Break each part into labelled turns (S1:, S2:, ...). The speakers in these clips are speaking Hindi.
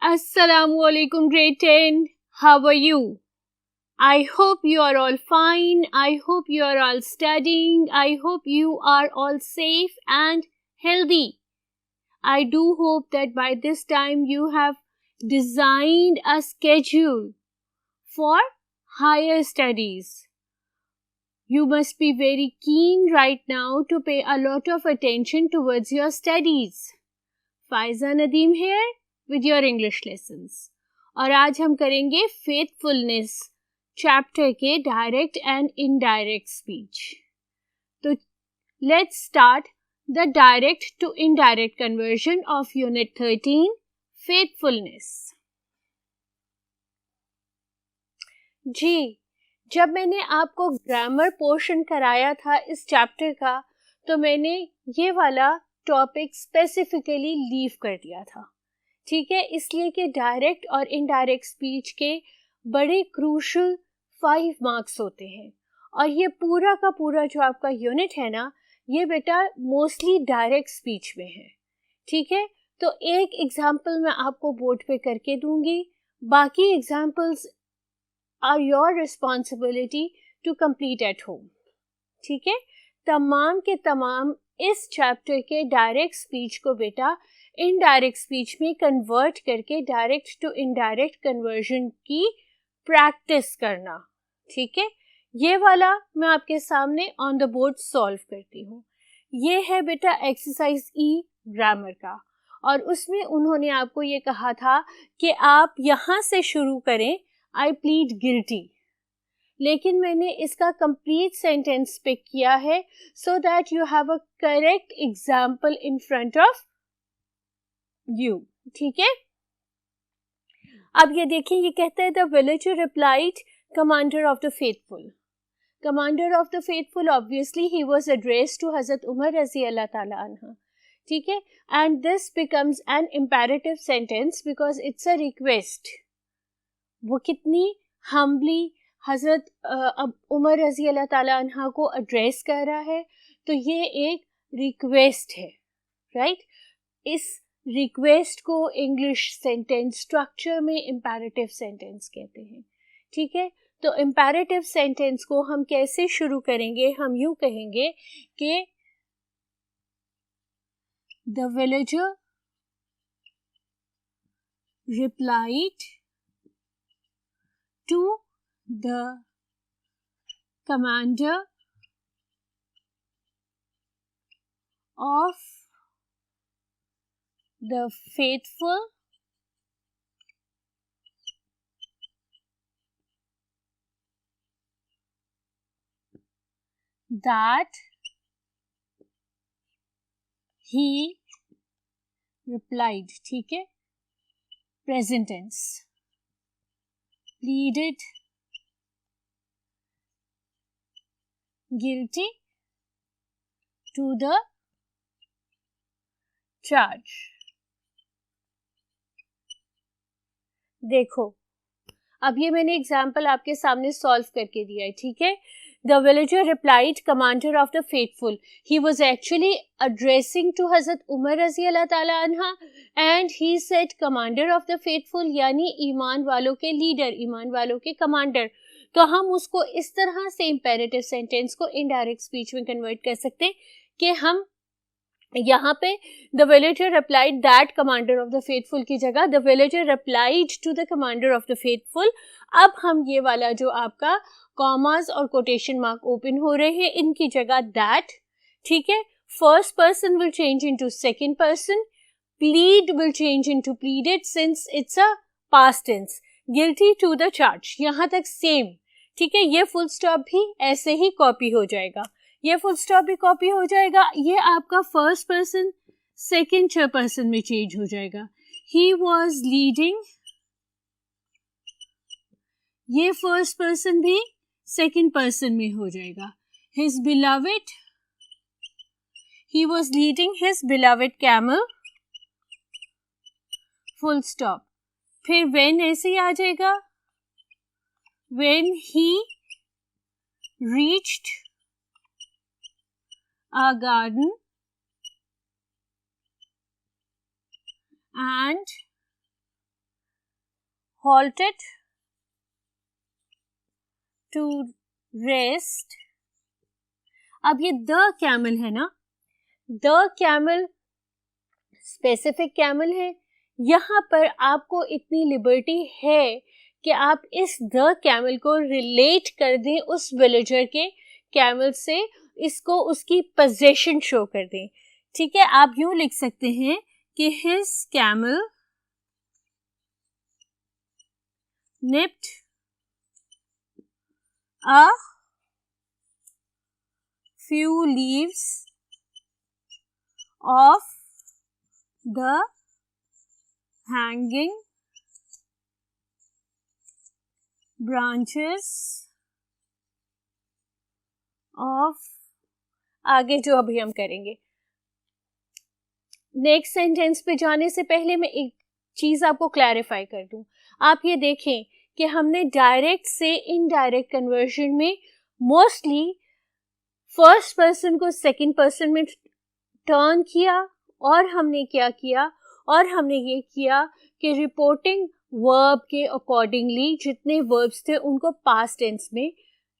S1: Assalamualaikum grade 10. How are you? I hope you are all fine. I hope you are all studying. I hope you are all safe and healthy. I do hope that by this time you have designed a schedule for higher studies. You must be very keen right now to pay a lot of attention towards your studies. Faiza Nadeem here with your English lessons. और आज हम करेंगे faithfulness चैप्टर के डायरेक्ट एंड इनडायरेक्ट स्पीच. तो let's start the direct to indirect conversion of unit 13 faithfulness. जी, जब मैंने आपको ग्रामर पोर्शन कराया था इस चैप्टर का, तो मैंने ये वाला टॉपिक स्पेसिफिकली लीव कर दिया था. ठीक है, इसलिए कि डायरेक्ट और इनडायरेक्ट स्पीच के बड़े क्रूशल 5 मार्क्स होते हैं. और ये पूरा का पूरा जो आपका यूनिट है ना, ये बेटा मोस्टली डायरेक्ट स्पीच में है. ठीक है, तो एक एग्जाम्पल मैं आपको बोर्ड पे करके दूंगी. बाकी examples are your responsibility to complete at home. ठीक है, तमाम के तमाम इस चैप्टर के डायरेक्ट स्पीच को बेटा इनडायरेक्ट स्पीच में कन्वर्ट करके डायरेक्ट टू इनडायरेक्ट कन्वर्जन की प्रैक्टिस करना. ठीक है, ये वाला मैं आपके सामने ऑन द बोर्ड सॉल्व करती हूँ. ये है बेटा एक्सरसाइज ई ग्रामर का, और उसमें उन्होंने आपको ये कहा था कि आप यहाँ से शुरू करें, आई प्लीड गिल्टी. लेकिन मैंने इसका कंप्लीट सेंटेंस पिक किया है so that you have a correct example in front of you. ठीक है, अब ये देखिए, ये कहता है the villager replied commander of the faithful. Commander of the faithful, obviously he was addressed to Hazrat Umar रजी अल्लाह ताला अन्हा. ठीक है, and this becomes an imperative sentence because it's a request. वो कितनी हम्बली हजरत उमर रजी अल्लाह ताला अन्हा को एड्रेस कर रहा है, तो ये एक रिक्वेस्ट है. राइट, इस रिक्वेस्ट को इंग्लिश सेंटेंस स्ट्रक्चर में इम्पेरेटिव सेंटेंस कहते हैं. ठीक है, तो इम्पेरेटिव सेंटेंस को हम कैसे शुरू करेंगे? हम यूं कहेंगे कि the villager replied to the commander of the faithful that he replied. ठीक है, present tense, pleaded guilty to the charge. देखो, अब ये मैंने एग्जाम्पल आपके सामने सॉल्व करके दिया है. ठीक है, the villager replied commander of the faithful. He was actually addressing to Hazrat Umar रजी अल्लाह ताला अन्हा and he said commander of the faithful, यानी ईमान वालों के लीडर, ईमान वालों के कमांडर. तो हम उसको इस तरह से इम्पेरेटिव सेंटेंस को इनडायरेक्ट स्पीच में कन्वर्ट कर सकते हैं कि हम यहाँ पे the villager replied that commander of the faithful की जगह the villager replied to the commander of the faithful. अब हम ये वाला जो आपका कॉमास और कोटेशन मार्क ओपन हो रहे हैं, इनकी जगह दैट. ठीक है, first person will change into second person, plead will change into pleaded since it's a past tense, guilty to the charge. यहाँ तक सेम. ठीक है, ये फुल स्टॉप भी ऐसे ही कॉपी हो जाएगा, ये फुल स्टॉप भी कॉपी हो जाएगा. ये आपका फर्स्ट पर्सन सेकंड पर्सन में चेंज हो जाएगा. ही वॉज लीडिंग, ये फर्स्ट पर्सन भी सेकंड पर्सन में हो जाएगा. His beloved, he was leading his beloved camel, full stop. फिर व्हेन ऐसे ही आ जाएगा, when he reached a garden and halted to rest. अब ये द कैमल है ना, द कैमल स्पेसिफिक कैमल है. यहाँ पर आपको इतनी लिबर्टी है कि आप इस द कैमल को रिलेट कर दें उस विलेजर के कैमल से, इसको उसकी पोजीशन शो कर दें. ठीक है, आप यूं लिख सकते हैं कि his camel nipped a few leaves of the hanging branches of. आगे जो अभी हम करेंगे. नेक्स्ट सेंटेंस पे जाने से पहले मैं एक चीज आपको क्लैरिफाई कर दूं. आप ये देखें कि हमने डायरेक्ट से इनडायरेक्ट कन्वर्जन में मोस्टली फर्स्ट पर्सन को सेकंड पर्सन में टर्न किया, और हमने क्या किया, और हमने ये किया कि रिपोर्टिंग वर्ब के अकॉर्डिंगली जितने वर्ब्स थे उनको पास्ट टेंस में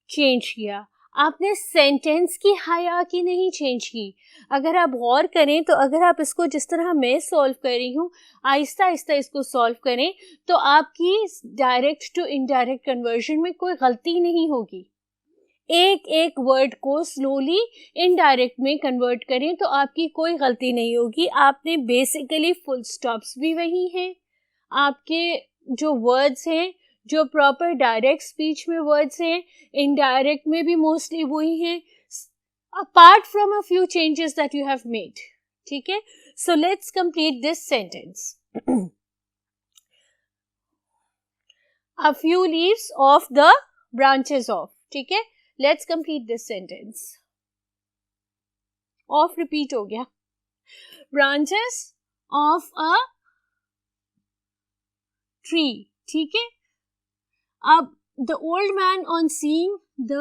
S1: चेंज किया. आपने सेंटेंस की हायरार्की नहीं चेंज की. अगर आप गौर करें तो अगर आप इसको जिस तरह मैं सॉल्व कर रही हूँ आहिस्ता आहिस्ता इसको सॉल्व करें तो आपकी डायरेक्ट टू इनडायरेक्ट कन्वर्जन में कोई गलती नहीं होगी. एक एक वर्ड को स्लोली इनडायरेक्ट में कन्वर्ट करें तो आपकी कोई गलती नहीं होगी. आपने बेसिकली फुल स्टॉप्स भी वही हैं, आपके जो वर्ड्स हैं जो प्रॉपर डायरेक्ट स्पीच में वर्ड्स हैं इनडायरेक्ट में भी मोस्टली वही हैं, apart from a few changes that you have made. ठीक है, so let's complete this sentence. A few leaves of the branches of. ठीक है, let's complete this sentence. Of repeat हो गया. Branches of a tree. ठीक है, अब the old man on seeing the.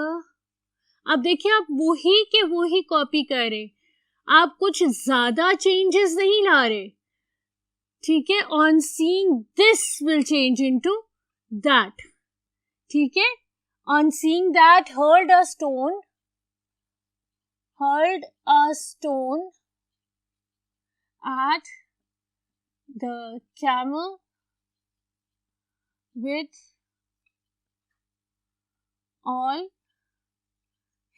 S1: अब देखिए आप वही के वही कॉपी कर रहे, आप कुछ ज्यादा चेंजेस नहीं ला रहे. ठीक है, on seeing this will change into that. ठीक है, on seeing that hurled a stone at the camel with all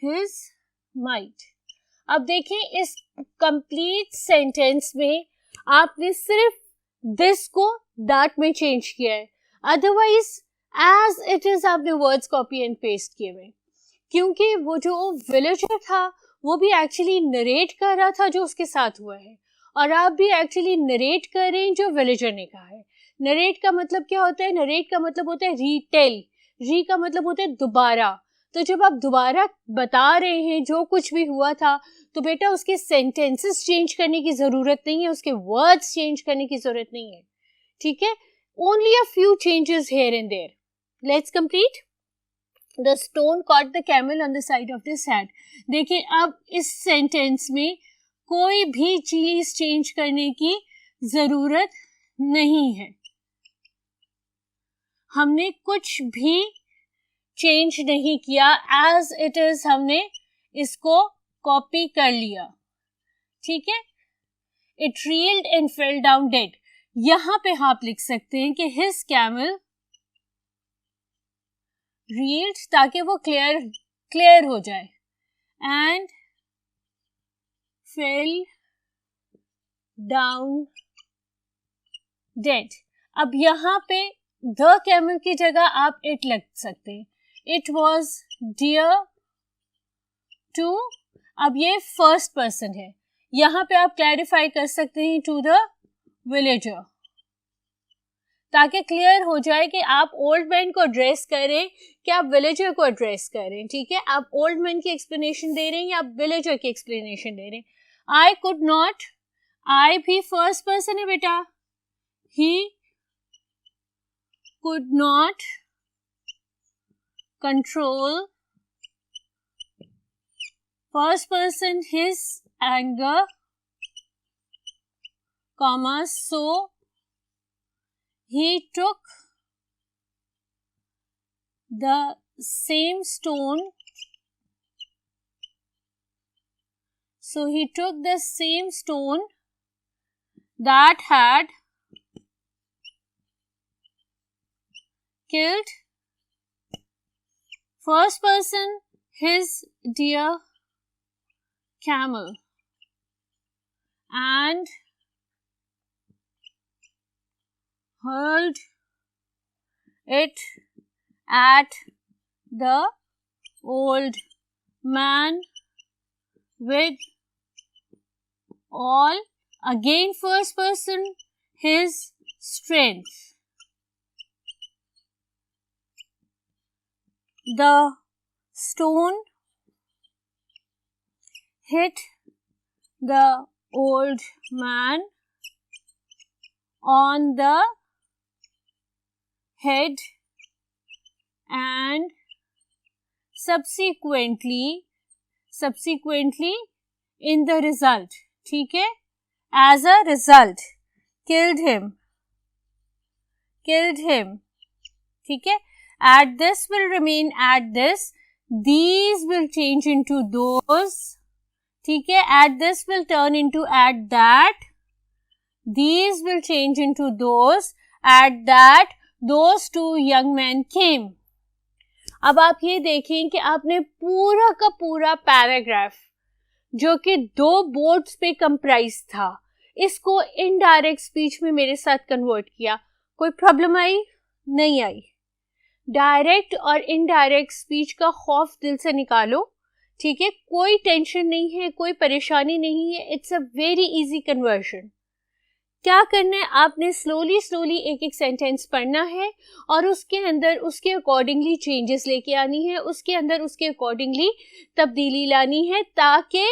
S1: his might. अब देखें इस कंप्लीट सेंटेंस में आपने सिर्फ दिस को दैट में चेंज किया है, अदरवाइज एज इट इज आपने वर्ड्स कॉपी एंड पेस्ट किए हुए. क्योंकि वो जो विलेजर था वो भी एक्चुअली नरेट कर रहा था जो उसके साथ हुआ है, और आप भी एक्चुअली नरेट कर रहे हैं जो विलेजर ने कहा है. नरेट का मतलब क्या होता है? नरेट का मतलब होता है रीटेल. री का मतलब होता है दोबारा. तो जब आप दोबारा बता रहे हैं जो कुछ भी हुआ था तो बेटा उसके सेंटेंसेस चेंज करने की जरूरत नहीं है, उसके वर्ड्स चेंज करने की जरूरत नहीं है. ठीक है, only a few changes here and there. Let's complete. The stone caught the camel on the side of this head. देखिए अब इस सेंटेंस में कोई भी चीज चेंज करने की जरूरत नहीं है. हमने कुछ भी चेंज नहीं किया, एज इट इज हमने इसको कॉपी कर लिया. ठीक है, it reeled and fell down dead. यहां पे आप लिख सकते हैं कि हिज कैमल रील्ड, ताकि वो क्लियर हो जाए, एंड फेल डाउन डेड. अब यहां पे द कैमल की जगह आप इट लग सकते हैं. It was dear to. अब ये फर्स्ट पर्सन है, यहां पे आप क्लैरिफाई कर सकते हैं टू द विलेजर, ताकि क्लियर हो जाए कि आप ओल्ड मैन को एड्रेस करें कि आप विलेजर को एड्रेस करें. ठीक है, आप ओल्ड मैन की एक्सप्लेनेशन दे रहे हैं या आप विलेजर की एक्सप्लेनेशन दे रहे हैं. आई कुड नॉट, आई भी फर्स्ट पर्सन है बेटा. ही could not control first person his anger, comma, so he took the same stone, so he took the same stone that had killed first person his dear camel and hurled it at the old man with all, again first person, his strength. The stone hit the old man on the head and subsequently in the result, ठीक है, as a result killed him, ठीक है. At this will remain at this, these will change into those, ठीक है. At this will turn into at that, these will change into those, at that those two young men came. अब आप ये देखें कि आपने पूरा का पूरा पैराग्राफ जो कि 2 बोर्ड्स पे कंप्राइज था, इसको इनडायरेक्ट स्पीच में मेरे साथ कन्वर्ट किया. कोई प्रॉब्लम आई? नहीं आई. डायरेक्ट और इनडायरेक्ट स्पीच का खौफ दिल से निकालो, ठीक है. कोई टेंशन नहीं है, कोई परेशानी नहीं है. It's a very easy conversion. क्या करना है, आपने स्लोली एक एक सेंटेंस पढ़ना है और उसके अंदर उसके अकॉर्डिंगली चेंजेस लेके आनी है, उसके अंदर उसके अकॉर्डिंगली तब्दीली लानी है, ताकि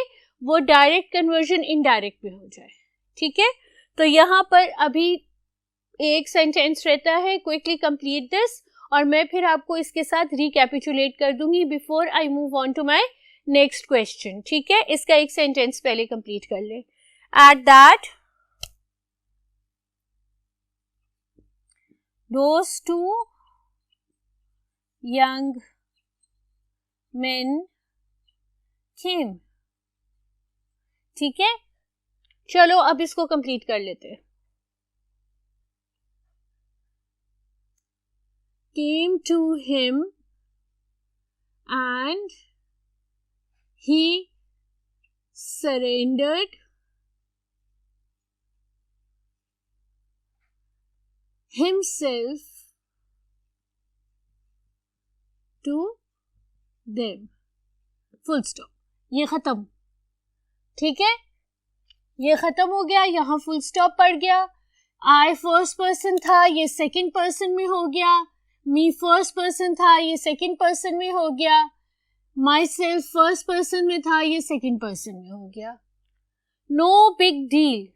S1: वो डायरेक्ट कन्वर्जन इनडायरेक्ट में हो जाए, ठीक है. तो यहाँ पर अभी एक सेंटेंस रहता है, क्विकली कंप्लीट दिस, और मैं फिर आपको इसके साथ रिकैपिचुलेट कर दूंगी before I move on to my next question, ठीक है. इसका एक सेंटेंस पहले कंप्लीट कर ले. At that those two young men came, ठीक है. चलो अब इसको कंप्लीट कर लेते हैं. Came to him and he surrendered himself to them. Full stop. ये खत्म, ठीक है. ये खत्म हो गया, यहाँ फुल स्टॉप पड़ गया. आई फर्स्ट पर्सन था, ये सेकंड पर्सन में हो गया. मी फर्स्ट पर्सन था, ये सेकंड पर्सन में हो गया. माई सेल्फ फर्स्ट पर्सन में था, ये सेकंड पर्सन में हो गया. No big deal.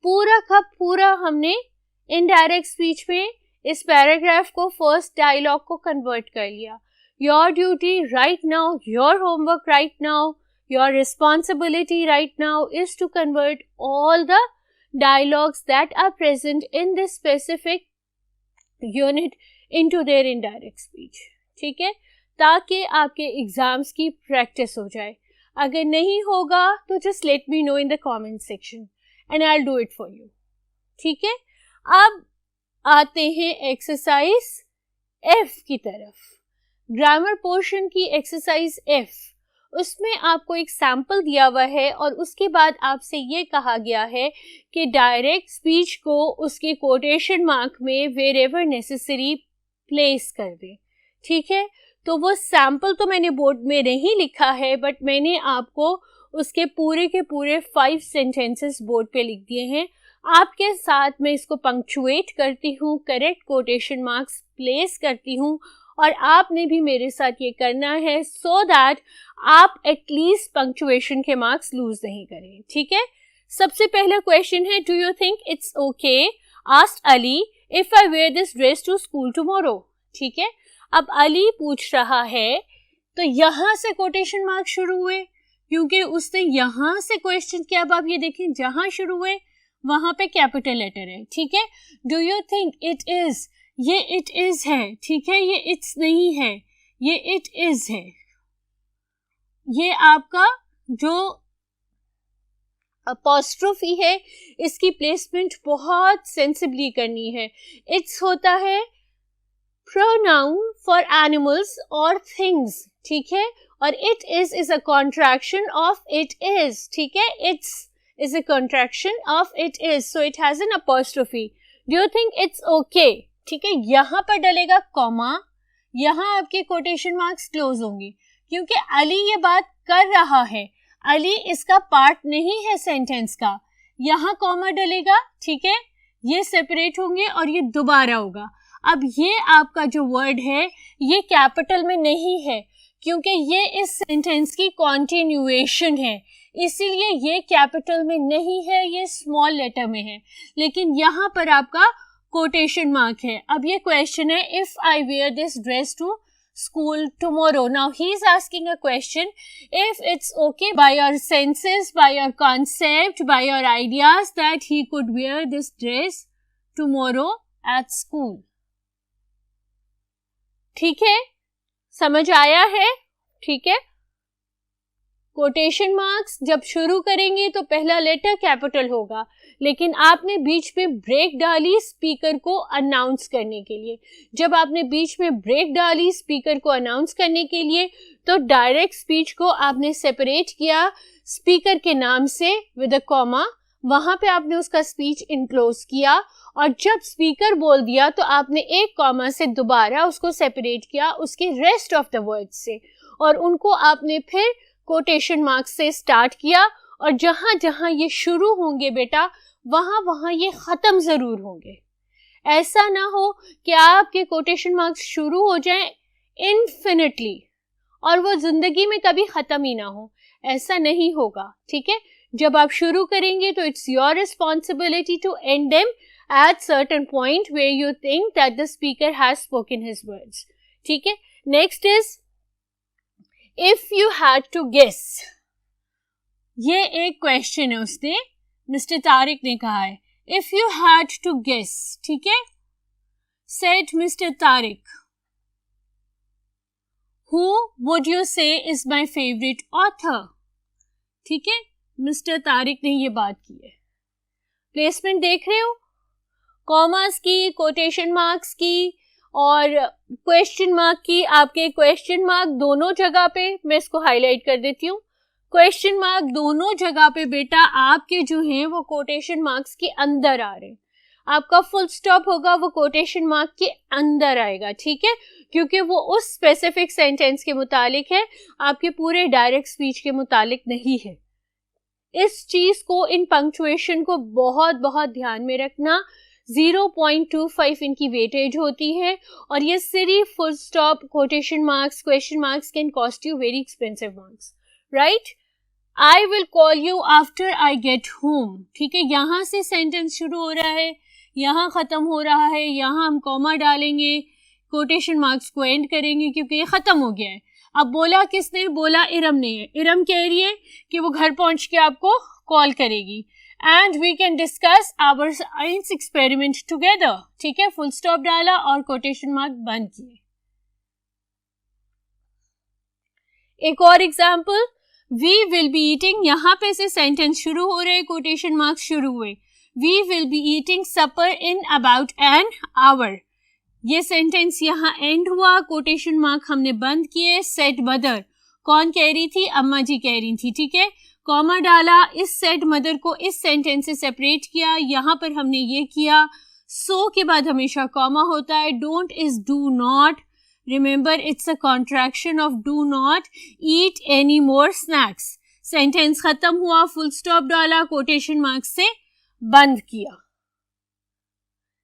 S1: पूरा का पूरा हमने इनडायरेक्ट स्पीच में इस पैराग्राफ को फर्स्ट डायलॉग को कन्वर्ट कर लिया. Your duty right now, your homework right now, your responsibility right now is to convert all the dialogues that are present in this specific unit into their indirect speech, ठीक है, ताकि आपके एग्जाम्स की प्रैक्टिस हो जाए. अगर नहीं होगा तो just let me know in the comment section and I will do it for you, ठीक है. अब आते हैं एक्सरसाइज F की तरफ. ग्रामर पोर्शन की एक्सरसाइज F, उसमें आपको एक सैंपल दिया हुआ है और उसके बाद आपसे ये कहा गया है कि डायरेक्ट स्पीच को उसके कोटेशन मार्क में वेर एवर नेसेसरी प्लेस कर दें, ठीक है. तो वो सैंपल तो मैंने बोर्ड में नहीं लिखा है, बट मैंने आपको उसके पूरे के पूरे 5 सेंटेंसेस बोर्ड पे लिख दिए हैं. आपके साथ मैं इसको पंक्चुएट करती हूँ, करेक्ट कोटेशन मार्क्स प्लेस करती हूँ, और आपने भी मेरे साथ ये करना है सो दैट आप एटलीस्ट पंक्चुएशन के मार्क्स लूज नहीं करें, ठीक है. सबसे पहला क्वेश्चन है, do you think it's okay, asked Ali, if I wear this dress to school tomorrow, ठीक है. अब अली पूछ रहा है, तो यहाँ से कोटेशन मार्क्स शुरू हुए. क्योंकि उसने यहाँ से क्वेश्चन किया। अब आप ये देखें, जहाँ शुरू हुए वहां पे कैपिटल लेटर है, ठीक है। Do you think it is, ये इट इज है, ठीक है, ये इट्स नहीं है, ये इट इज है। ये आपका जो अपॉस्ट्रोफी है इसकी प्लेसमेंट बहुत सेंसिबली करनी है। इट्स होता है प्रोनाउन फॉर एनिमल्स और थिंग्स, ठीक है, और it is a contraction of it is, ठीक है। It's is a contraction of it is, so it has an apostrophe. Do you think it's okay? ठीक है, यहाँ पर डलेगा कॉमा, यहाँ आपके कोटेशन मार्क्स क्लोज होंगे, क्योंकि अली ये बात कर रहा है, अली इसका पार्ट नहीं है सेंटेंस का। यहाँ कॉमा डलेगा, ठीक है, ये सेपरेट होंगे और ये दोबारा होगा। अब ये आपका जो वर्ड है ये कैपिटल में नहीं है, क्योंकि ये इस सेंटेंस की कॉन्टिन्यूएशन है, इसीलिए ये कैपिटल में नहीं है, ये स्मॉल लेटर में है, लेकिन यहाँ पर आपका कोटेशन मार्क है। अब ये क्वेश्चन है, if I wear this dress to school tomorrow. Now he is asking a question, if it's okay by your senses, by your concept, by your ideas that he could wear this dress tomorrow at school. ठीक है, समझ आया है? ठीक है, कोटेशन मार्क्स जब शुरू करेंगे तो पहला लेटर कैपिटल होगा, लेकिन आपने बीच में ब्रेक डाली स्पीकर को अनाउंस करने के लिए। जब आपने बीच में ब्रेक डाली स्पीकर को अनाउंस करने के लिए तो डायरेक्ट स्पीच को आपने सेपरेट किया स्पीकर के नाम से विद अ कॉमा, वहां पे आपने उसका स्पीच इनक्लोज किया, और जब स्पीकर बोल दिया तो आपने एक कॉमा से दोबारा उसको सेपरेट किया उसके रेस्ट ऑफ द वर्ड्स से, और उनको आपने फिर कोटेशन मार्क्स से स्टार्ट किया, और जहां जहां ये शुरू होंगे बेटा वहां वहां ये खत्म जरूर होंगे। ऐसा ना हो कि आपके कोटेशन मार्क्स शुरू हो जाएं इनफिनिटली और वो जिंदगी में कभी खत्म ही ना हो, ऐसा नहीं होगा। ठीक है, जब आप शुरू करेंगे तो it's your responsibility to end them at certain point where you think that the speaker has spoken his words. ठीक है, next is if you had to guess. ये एक क्वेश्चन है, उसने मिस्टर तारिक ने कहा है if you had to guess. ठीक है, said Mr. Tariq, who would you say is my favorite author? ठीक है, मिस्टर तारिक ने ये बात की है। प्लेसमेंट देख रहे हो, कॉमास की, कोटेशन मार्क्स की और क्वेश्चन मार्क की। आपके क्वेश्चन मार्क दोनों जगह पे, मैं इसको हाईलाइट कर देती हूँ, क्वेश्चन मार्क दोनों जगह पे बेटा आपके जो हैं वो कोटेशन मार्क्स के अंदर आ रहे हैं। आपका फुल स्टॉप होगा वो कोटेशन मार्क के अंदर आएगा, ठीक है, क्योंकि वो उस स्पेसिफिक सेंटेंस के मुतालिक है, आपके पूरे डायरेक्ट स्पीच के मुतालिक नहीं है। इस चीज को, इन पंक्चुएशन को बहुत बहुत ध्यान में रखना। 0.25 इनकी वेटेज होती है, और ये सिर्फ full stop quotation marks, question marks can cost you very expensive marks, right. I will call you after I get home. ठीक है, यहाँ से सेंटेंस शुरू हो रहा है, यहाँ खत्म हो रहा है, यहाँ हम कॉमा डालेंगे, कोटेशन मार्क्स को एंड करेंगे क्योंकि ये खत्म हो गया है। अब बोला किसने? बोला इरम ने। इरम कह रही है कि वो घर पहुंच के आपको कॉल करेगी and we can discuss our science experiment together. ठीक है, फुल स्टॉप डाला और कोटेशन मार्क बंद किए। एक और example, we will be eating, यहाँ पे से सेंटेंस शुरू हो रहे, कोटेशन मार्क शुरू हुए। we will be eating supper in about an hour. ये सेंटेंस यहाँ एंड हुआ, कोटेशन मार्क हमने बंद किए। सेड मदर, कौन कह रही थी? अम्मा जी कह रही थी, ठीक है, कॉमा डाला, इस सेड मदर को इस सेंटेंस से सेपरेट किया, यहाँ पर हमने ये किया। सो के बाद हमेशा कॉमा होता है। Don't is do not, remember it's a contraction of do not eat any more snacks. Sentence खत्म हुआ, फुल स्टॉप डाला, कोटेशन मार्क से बंद किया।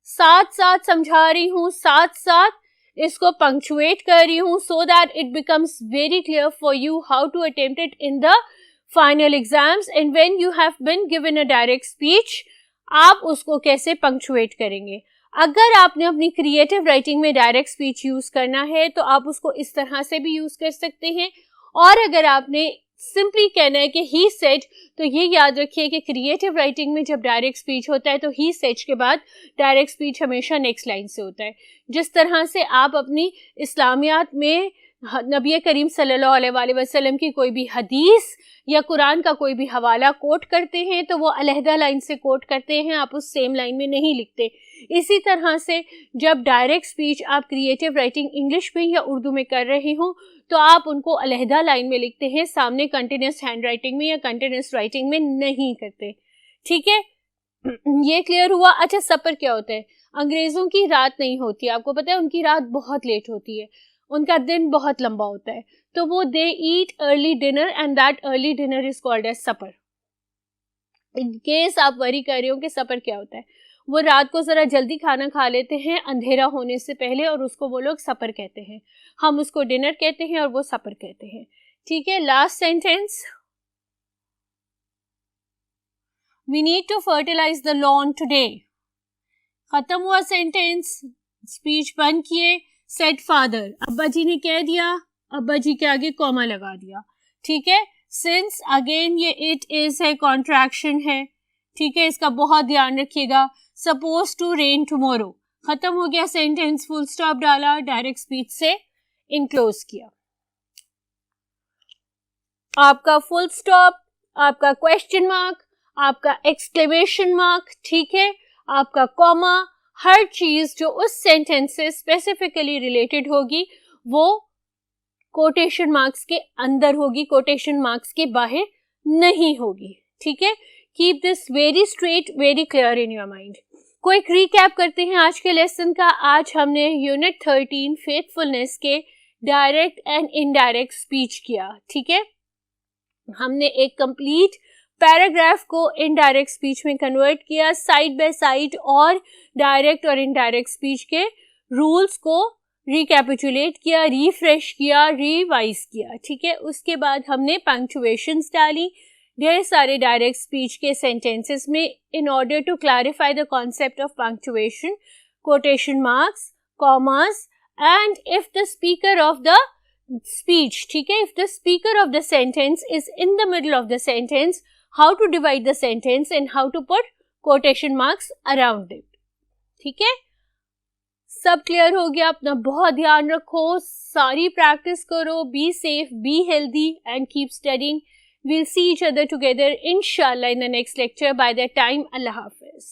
S1: साथ साथ समझा रही हूँ, साथ साथ इसको पंक्चुएट कर रही हूँ, so that it becomes very clear for you how to attempt it in the final exams and when you have been given a direct speech आप उसको कैसे पंक्चुएट करेंगे। अगर आपने अपनी क्रिएटिव राइटिंग में डायरेक्ट स्पीच यूज करना है तो आप उसको इस तरह से भी यूज कर सकते हैं, और अगर आपने सिंपली कहना है कि ही सेड, तो ये याद रखिए कि क्रिएटिव राइटिंग में जब डायरेक्ट स्पीच होता है तो ही सेड के बाद डायरेक्ट स्पीच हमेशा नेक्स्ट लाइन से होता है। जिस तरह से आप अपनी इस्लामियात में नबी करीम सल्लल्लाहु अलैहि वसल्लम की कोई भी हदीस या कुरान का कोई भी हवाला कोट करते हैं तो वो अलहदा लाइन से कोट करते हैं, आप उस सेम लाइन में नहीं लिखते। इसी तरह से जब डायरेक्ट स्पीच आप क्रिएटिव राइटिंग इंग्लिश में या उर्दू में कर रहे हो तो आप उनको अलहदा लाइन में लिखते हैं, सामने कंटिन्यूस हैंड राइटिंग में या कंटिन्यूस राइटिंग में नहीं करते। ठीक है, ये क्लियर हुआ। अच्छा, सपर क्या होता है? अंग्रेजों की रात नहीं होती, आपको पता है उनकी रात बहुत लेट होती है, उनका दिन बहुत लंबा होता है, तो वो they eat early dinner and that early dinner is called as supper. In case आप वरी कर रहे हो कि सपर क्या होता है, वो रात को जरा जल्दी खाना खा लेते हैं अंधेरा होने से पहले और उसको वो लोग सपर कहते हैं, हम उसको डिनर कहते हैं और वो सपर कहते हैं। ठीक है, last sentence, we need to fertilize the lawn today. खत्म हुआ सेंटेंस, स्पीच बंद किए। सेड फादर, अब्बा जी ने कह दिया, अब्बा जी के आगे कॉमा लगा दिया। ठीक है, सिंस अगेन ये इट इज है कॉन्ट्रैक्शन है। ठीक है, इसका बहुत ध्यान रखिएगा। सपोज टू रेन टुमारो, खत्म हो गया सेंटेंस, फुल स्टॉप डाला, डायरेक्ट स्पीच से इनक्लोज किया। आपका फुल स्टॉप, आपका क्वेश्चन मार्क, आपका एक्सक्लेमेशन मार्क, ठीक है, आपका कॉमा, हर चीज जो उस सेंटेंस से स्पेसिफिकली रिलेटेड होगी वो कोटेशन मार्क्स के अंदर होगी, कोटेशन मार्क्स के बाहर नहीं होगी। ठीक है, keep this very straight, very clear in your mind. Quick recap करते हैं आज के लेसन का। आज हमने यूनिट 13 फेथफुलनेस के डायरेक्ट एंड इनडायरेक्ट स्पीच किया। ठीक है, हमने एक कंप्लीट पैराग्राफ को इनडायरेक्ट स्पीच में कन्वर्ट किया, साइड बाय साइड, और डायरेक्ट और इनडायरेक्ट स्पीच के रूल्स को रिकैपिचुलेट किया, रिफ्रेश किया, रिवाइज किया। ठीक है, उसके बाद हमने पंक्चुएशंस डाली ढेर सारे डायरेक्ट स्पीच के सेंटेंसेस में in order to clarify the concept of punctuation, quotation marks, commas, and if the speaker of the speech, ठीक है, if the speaker of the sentence is in the middle of the sentence, how to divide the sentence and how to put quotation marks around it. ठीक है, सब क्लियर हो गया। अपना बहुत ध्यान रखो, सारी प्रैक्टिस करो, be safe, be healthy and keep studying. We'll see each other together inshallah in the next lecture. By that time, Allah Hafiz.